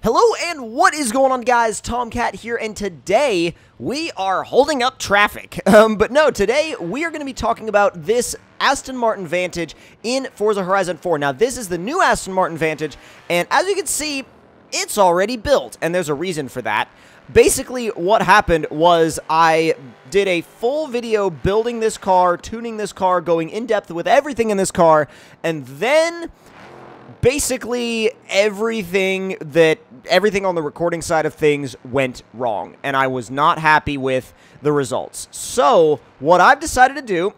Hello and what is going on, guys? Tomcat here, and today we are holding up traffic. But no, today we are going to be talking about this Aston Martin Vantage in Forza Horizon 4. Now, this is the new Aston Martin Vantage, and as you can see, it's already built, and there's a reason for that. Basically, what happened was I did a full video building this car, tuning this car, going in depth with everything in this car, and then basically everything on the recording side of things went wrong, and I was not happy with the results. So what I've decided to do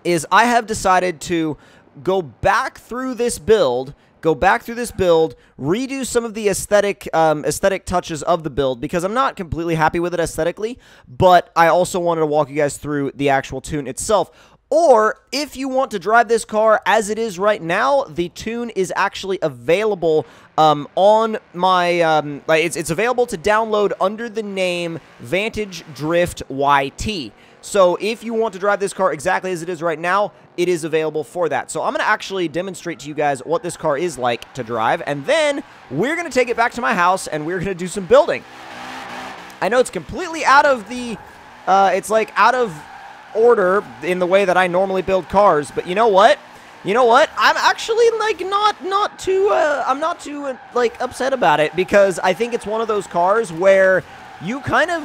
is I have decided to go back through this build, redo some of the aesthetic touches of the build, because I'm not completely happy with it aesthetically, but I also wanted to walk you guys through the actual tune itself. Or, if you want to drive this car as it is right now, the tune is actually available on my, it's available to download under the name Vantage Drift YT. So, if you want to drive this car exactly as it is right now, it is available for that. So, I'm going to actually demonstrate to you guys what this car is like to drive, and then we're going to take it back to my house, and we're going to do some building. I know it's completely out of the, it's like out of order in the way that I normally build cars, but you know what? I'm actually like not too like upset about it, because I think it's one of those cars where you kind of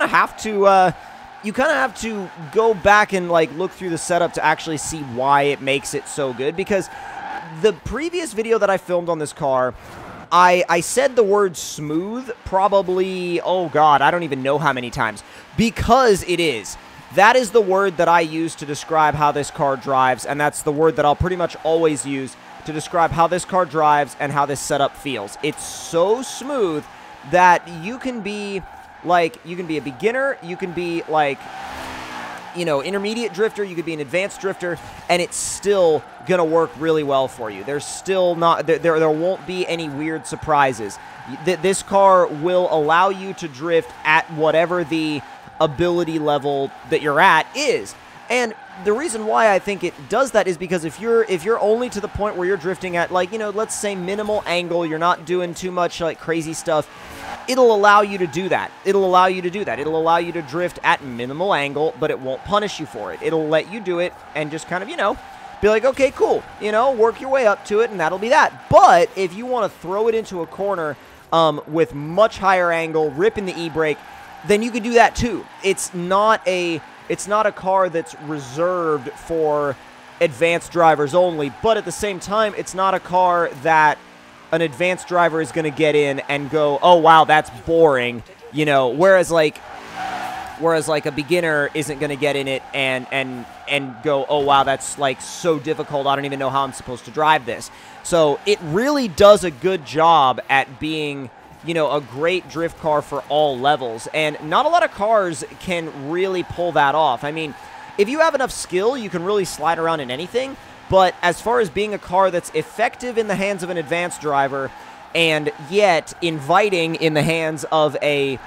have to go back and like look through the setup to actually see why it makes it so good. Because the previous video that I filmed on this car, I said the word smooth probably, oh god, I don't even know how many times, because it is. That is the word that I use to describe how this car drives, and that's the word that I'll pretty much always use to describe how this car drives and how this setup feels. It's so smooth that you can be a beginner, you can be like, you know, intermediate drifter, you could be an advanced drifter, and it's still gonna work really well for you. There's still not, there won't be any weird surprises. This car will allow you to drift at whatever the ability level that you're at is. And the reason why I think it does that is because if you're only to the point where you're drifting at, like, you know, let's say minimal angle, you're not doing too much like crazy stuff, it'll allow you to do that. It'll allow you to drift at minimal angle, but it won't punish you for it. It'll let you do it and just kind of, you know, be like, okay, cool, you know, work your way up to it, and that'll be that. But if you want to throw it into a corner with much higher angle, ripping the e-brake, then you could do that too. It's not a car that's reserved for advanced drivers only, but at the same time, it's not a car that an advanced driver is going to get in and go, oh wow, that's boring, you know, whereas like a beginner isn't going to get in it and go, oh wow, that's like so difficult, I don't even know how I'm supposed to drive this. So it really does a good job at being, you know, a great drift car for all levels, and not a lot of cars can really pull that off. I mean, if you have enough skill, you can really slide around in anything, but as far as being a car that's effective in the hands of an advanced driver, and yet inviting in the hands of a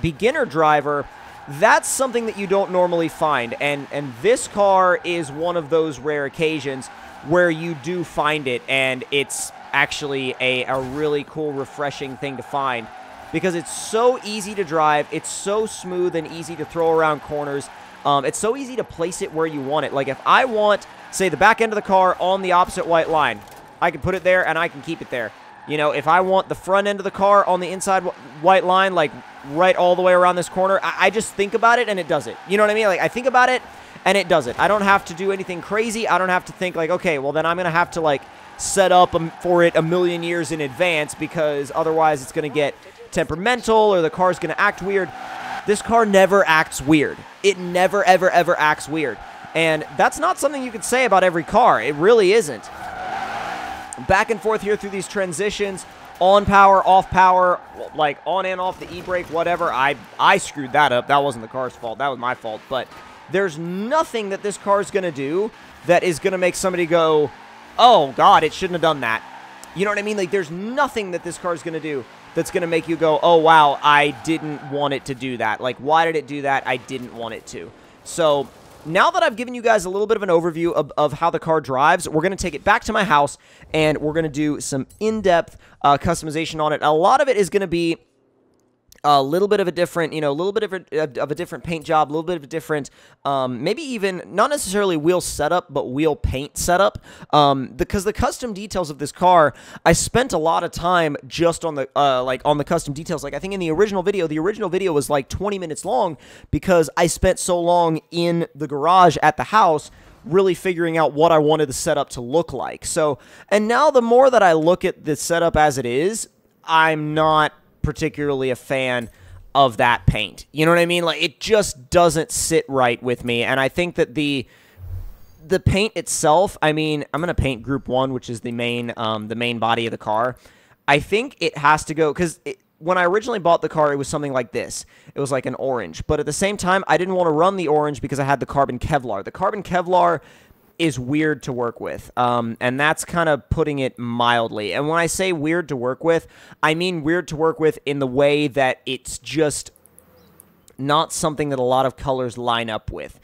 beginner driver, that's something that you don't normally find, and this car is one of those rare occasions where you do find it, and it's actually a really cool, refreshing thing to find, because it's so easy to drive, it's so smooth and easy to throw around corners, it's so easy to place it where you want it. Like if I want, say, the back end of the car on the opposite white line, I can put it there and I can keep it there. You know, if I want the front end of the car on the inside white line, like right all the way around this corner, I just think about it and it does it. You know what I mean? Like I think about it and it does it. I don't have to do anything crazy. I don't have to think like, okay, well then I'm going to have to like set up for it a million years in advance, because otherwise it's going to get temperamental or the car's going to act weird. This car never acts weird. It never, ever, ever acts weird. And that's not something you could say about every car. It really isn't. Back and forth here through these transitions, on power, off power, like on and off the e-brake, whatever. I screwed that up. That wasn't the car's fault. That was my fault. But there's nothing that this car is going to do that is going to make somebody go, oh god, it shouldn't have done that. You know what I mean? Like, there's nothing that this car is going to do that's going to make you go, oh wow, I didn't want it to do that. Like, why did it do that? I didn't want it to. So now that I've given you guys a little bit of an overview of how the car drives, we're going to take it back to my house, and we're going to do some in-depth customization on it. A lot of it is going to be a little bit of a different, a little bit of a different paint job, a little bit of a different, maybe even not necessarily wheel setup, but wheel paint setup. Because the custom details of this car, I spent a lot of time just on the, on the custom details. Like I think in the original video was like 20 minutes long because I spent so long in the garage at the house really figuring out what I wanted the setup to look like. So, and now the more that I look at the setup as it is, I'm not particularly a fan of that paint. You know what I mean? Like it just doesn't sit right with me, and I think that the paint itself, I mean, I'm gonna paint Group 1, which is the main body of the car. I think it has to go, because when I originally bought the car, it was something like this. It was like an orange, but at the same time, I didn't want to run the orange because I had the carbon Kevlar. The carbon Kevlar is weird to work with, and that's kind of putting it mildly. And when I say weird to work with, I mean weird to work with in the way that it's just not something that a lot of colors line up with.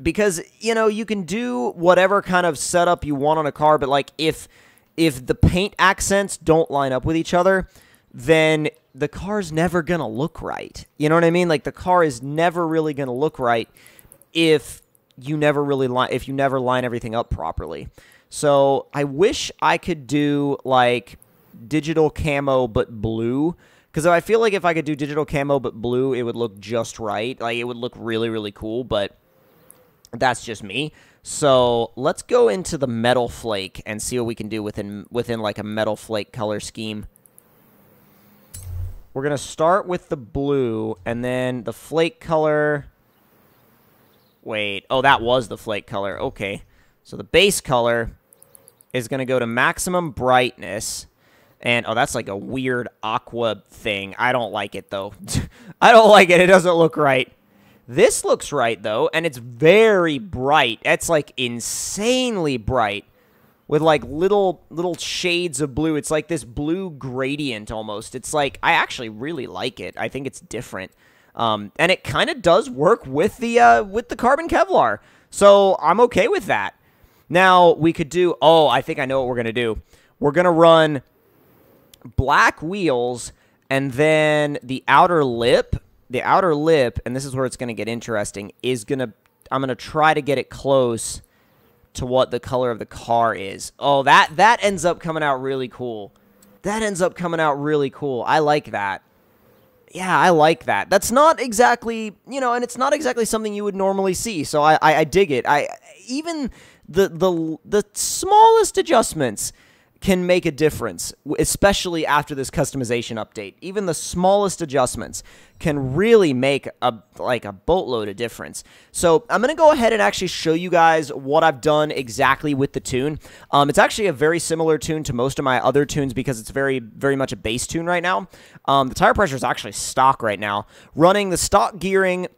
Because, you can do whatever kind of setup you want on a car, but like if the paint accents don't line up with each other, then the car's never gonna look right. You know what I mean? Like the car is never really gonna look right if you never line everything up properly. So I wish I could do like digital camo but blue, because I feel like if I could do digital camo but blue, it would look just right. Like it would look really, really cool, but that's just me. So let's go into the metal flake and see what we can do within like a metal flake color scheme. We're gonna start with the blue, and then the flake color. Wait, oh, that was the flake color. Okay, so the base color is going to go to maximum brightness. And, oh, that's like a weird aqua thing. I don't like it, though. I don't like it. It doesn't look right. This looks right, though, and it's very bright. It's, like, insanely bright with, like, little shades of blue. It's like this blue gradient, almost. It's like, I actually really like it. I think it's different. And it kind of does work with the carbon Kevlar. So I'm okay with that. Now we could do, oh, I think I know what we're going to do. We're going to run black wheels, and then the outer lip, and this is where it's going to get interesting, I'm going to try to get it close to what the color of the car is. Oh, that ends up coming out really cool. That ends up coming out really cool. I like that. Yeah, I like that. That's not exactly, and it's not exactly something you would normally see, so I dig it. Even the smallest adjustments can make a difference, especially after this customization update. Even the smallest adjustments can really make a boatload of difference. So I'm going to go ahead and actually show you guys what I've done exactly with the tune. It's actually a very similar tune to most of my other tunes because it's very, very much a base tune right now. The tire pressure is actually stock right now. Running the stock gearing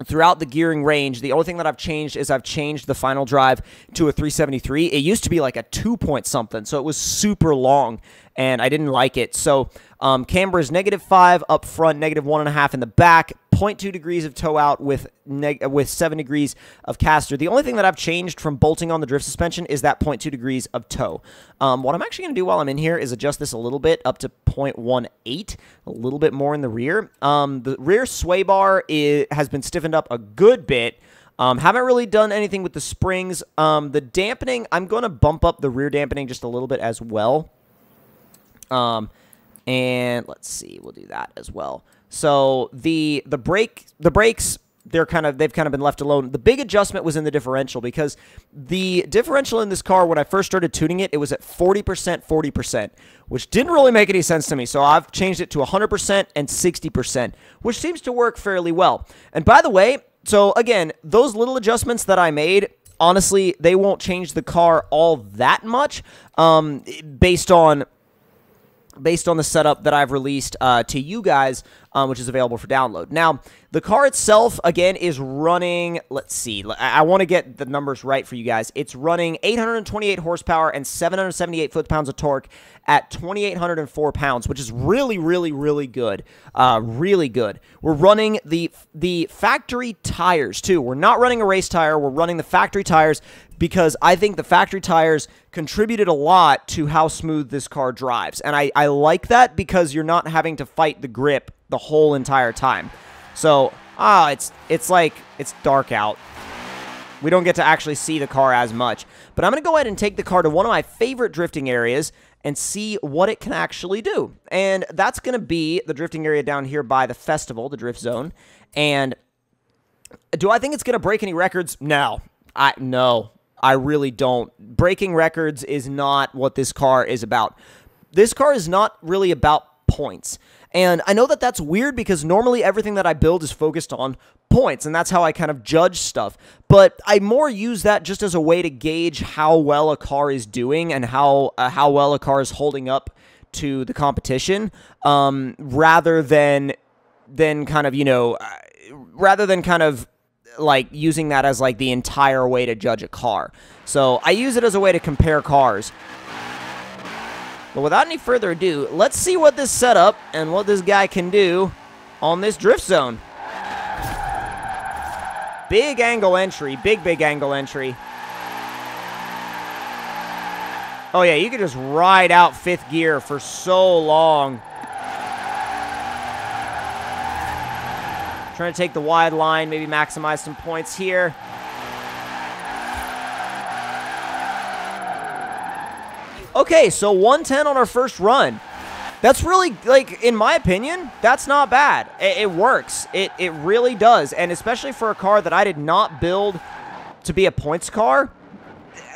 throughout the gearing range. The only thing that I've changed is I've changed the final drive to a 373. It used to be like a 2-point something, so it was super long, and I didn't like it. So camber is -5 up front, -1.5 in the back, 0.2 degrees of toe out with 7 degrees of caster. The only thing that I've changed from bolting on the drift suspension is that 0.2 degrees of toe. What I'm actually going to do while I'm in here is adjust this a little bit up to 0.18, a little bit more in the rear. The rear sway bar has been stiffened up a good bit. Haven't really done anything with the springs. The dampening, I'm going to bump up the rear dampening just a little bit as well. And let's see, we'll do that as well. So the brakes, they've kind of been left alone. The big adjustment was in the differential, because the differential in this car, when I first started tuning it, it was at 40%, 40%, which didn't really make any sense to me. So I've changed it to 100% and 60%, which seems to work fairly well. And by the way, so again, those little adjustments that I made, honestly, they won't change the car all that much, based on the setup that I've released to you guys, which is available for download. Now, The car itself, again, is running, let's see, I want to get the numbers right for you guys. It's running 828 horsepower and 778 foot-pounds of torque at 2,804 pounds, which is really, really, really good. Really good. We're running the factory tires, too. We're not running a race tire. We're running the factory tires because I think the factory tires contributed a lot to how smooth this car drives. And I like that because you're not having to fight the grip the whole entire time. So, it's like, it's dark out. We don't get to actually see the car as much. But I'm going to go ahead and take the car to one of my favorite drifting areas and see what it can actually do. And that's going to be the drifting area down here by the festival, the drift zone. And do I think it's going to break any records? No. No, I really don't. Breaking records is not what this car is about. This car is not really about points. And I know that that's weird because normally everything that I build is focused on points, and that's how I kind of judge stuff. But I more use that just as a way to gauge how well a car is doing and how well a car is holding up to the competition, rather than kind of, you know, rather than kind of like using that as like the entire way to judge a car. So I use it as a way to compare cars. But without any further ado, let's see what this setup and what this guy can do on this drift zone. Big angle entry. Big angle entry. Oh, yeah, you can just ride out fifth gear for so long. Trying to take the wide line, maybe maximize some points here. Okay, so 110 on our first run. That's really, like, in my opinion, that's not bad. It works. It really does. And especially for a car that I did not build to be a points car,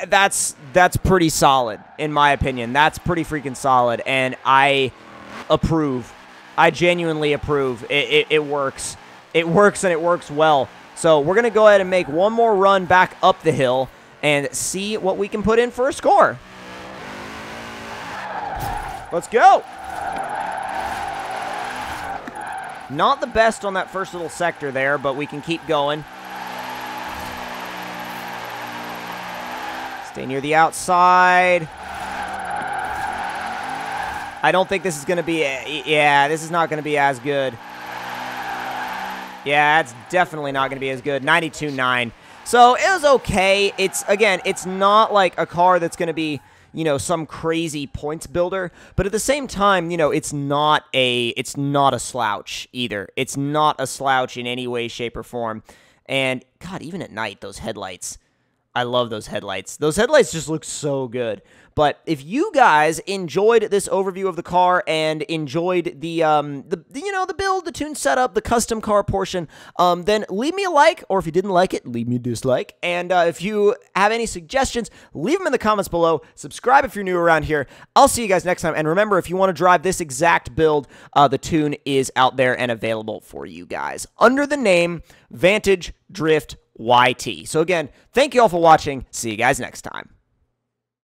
that's pretty solid, in my opinion. That's pretty freaking solid, and I approve. I genuinely approve. It works. It works, and it works well. So we're going to go ahead and make one more run back up the hill and see what we can put in for a score. Let's go. Not the best on that first little sector there, but we can keep going. Stay near the outside. I don't think this is going to be... Yeah, this is not going to be as good. Yeah, it's definitely not going to be as good. 92.9. So it was okay. Again, it's not like a car that's going to be, you know, some crazy points builder, but at the same time, you know, it's not a slouch either. It's not a slouch in any way, shape, or form. And God, even at night, those headlights, I love those headlights. Those headlights just look so good. But if you guys enjoyed this overview of the car and enjoyed the build, the tune setup, the custom car portion, then leave me a like, or if you didn't like it, leave me a dislike. And if you have any suggestions, leave them in the comments below. Subscribe if you're new around here. I'll see you guys next time. And remember, if you want to drive this exact build, the tune is out there and available for you guys under the name Vantage Drift YT. So again, thank you all for watching. See you guys next time.